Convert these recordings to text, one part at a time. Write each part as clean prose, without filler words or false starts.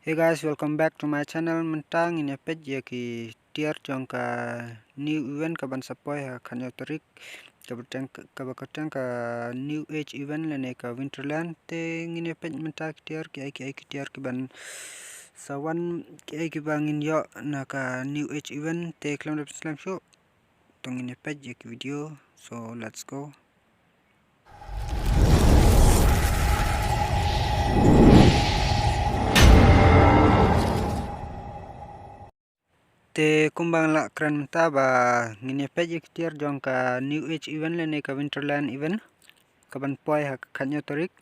Hey guys, welcome back to my channel. Mentang ini page ya ki Tarik Jong ka new event ka ban sapoi ha kanyo Tarik ka new age event lene ka winterland te ngine page mentang Tarik ki Tarik ki ban sawan ki bangin yo na ka new age event te klam Islam show tong ini page ya ki video, so let's go. Te kumbang la kran menta ba ngine page Tarik Jong ka new age event lene ka winterland event ka ban poi ha kanyo Tarik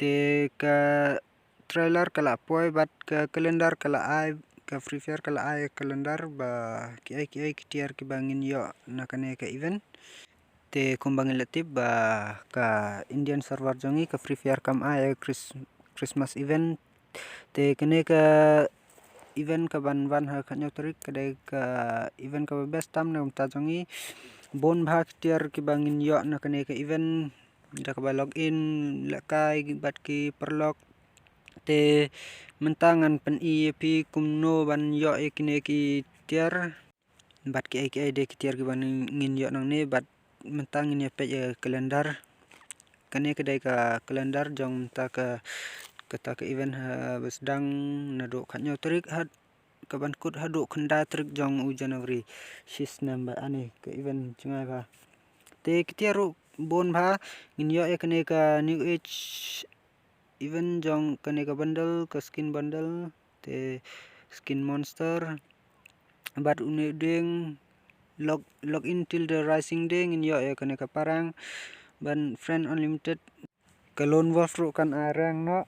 te ka trailer kala poi bat ka kalendar kala ai ka Freefire kala ai kalendar ba ki Tarik ki bangin yo na kane ka event te kumbang latip ba ka Indian server jongi ka Freefire kam ai Christmas event te kane ka event ka ban ha kanyo Tarik kadai ka event ka best tam na umta jongi bon bha Tarik ki bangin yo na kane ka event dak ba login lakai bat ki perlog te mentangan pen EP kumno ban yo kine ki tiar bat ki de ki tiar ki ban ngin yo nang ne bat mentang ini pe kalendar kane kedai ka kalendar jong ta ka kata ka event ha besdang nado kanyo Tarik hat kaban kut hadu khanda Tarik Jong u January shis number ane ka event chungai ba te ki tiaru bon bha ngin yo kane ka new age event jong kane ka bundle ka skin bundle te skin monster bat une ding log in till the rising day ngin yo kane ka parang ban friend unlimited ka lone wolf ru kan arang no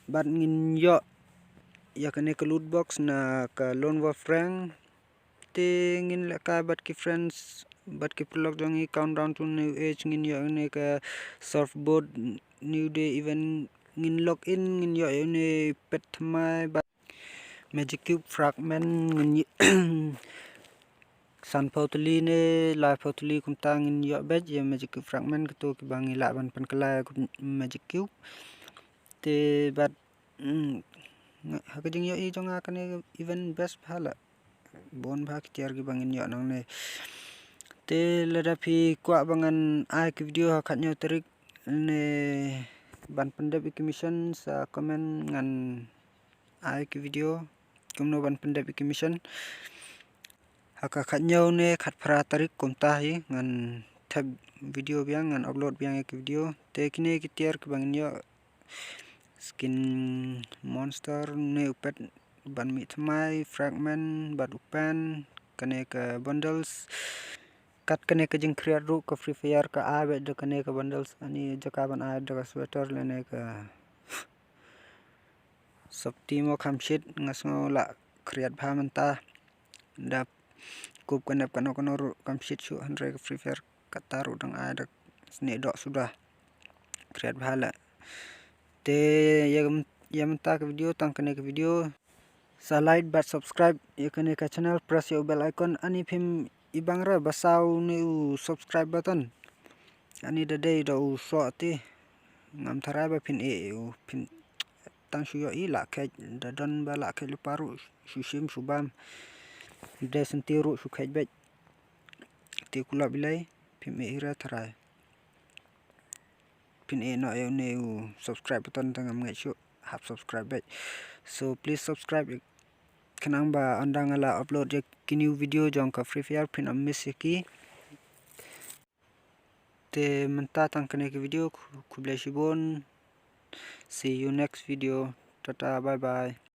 bat ngin yo ya kane ka loot box na ka lone wolf rank te ngin la ka bat ki friends bat ki prolog jongi countdown to new age ngin yo ne ka surfboard new day event ngin log in ngin yo ne pet mai bat magic cube fragment ngin san pautli ne la pautli kum tang ngin yo bet ya magic cube fragment to ki bangi la ban pan kala magic cube te bat ha ka jing yo I jonga kane event best phala bon bha ki Tarik ki bangin yo nang ne te lada phi kwa bangan ai ki video ha khanyo Tarik ne ban pendep ki mission sa comment ngan ai ki video kumno ban pendep ki mission haka khanyo ne khat phra Tarik kumta hi ngan tab video biang ngan upload biang ki video te kine ki Tarik ki bangin yo skin monster ne upet ban mi thmai fragment bat upan kane ka bundles kat kane ka jing create ru ka Freefire ka abe de kane ka bundles ani jaka ban a de sweater lene ka sopti mo khamshit ngasngo la create bha manta da kup kanap kano ru khamshit shu 100 ka Freefire ka taru dang a de sne dok sudah create bha la te yam ta ka video tang kane ka video sa like but subscribe ye kane ka channel press your bell icon ani phim ibang ra basaw ne u subscribe button ani da day do u so ti ngam thara ba phin e u phin tang shu yo I la khe da don ba la khe lu paru shushim shubam de sentiru shu khe bet ti kula bilai phim e ra thara pin e no ne u subscribe button tangam ngai shu half subscribe bet, so please subscribe kanang ba andang ala upload je ki new video jong ka Freefire pin miss ki te menta tang kane ki video KHUBLEI SHIBUN. See you next video. Tata, bye bye.